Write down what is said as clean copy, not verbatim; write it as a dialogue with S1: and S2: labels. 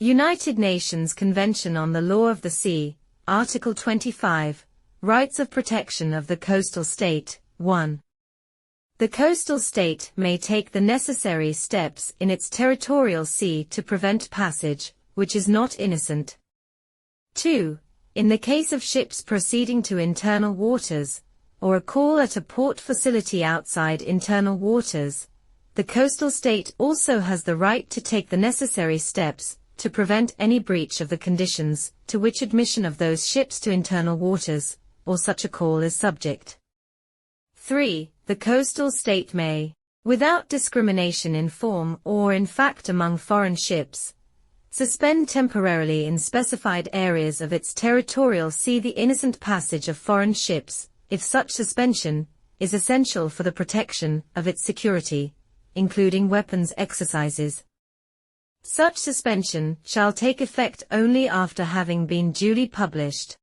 S1: United Nations Convention on the Law of the Sea, Article 25, Rights of Protection of the Coastal State, 1. The coastal state may take the necessary steps in its territorial sea to prevent passage, which is not innocent. 2. In the case of ships proceeding to internal waters, or a call at a port facility outside internal waters, the coastal state also has the right to take the necessary steps to prevent any breach of the conditions to which admission of those ships to internal waters, or such a call is subject. 3. The coastal state may, without discrimination in form or in fact among foreign ships, suspend temporarily in specified areas of its territorial sea the innocent passage of foreign ships, if such suspension is essential for the protection of its security, including weapons exercises. Such suspension shall take effect only after having been duly published.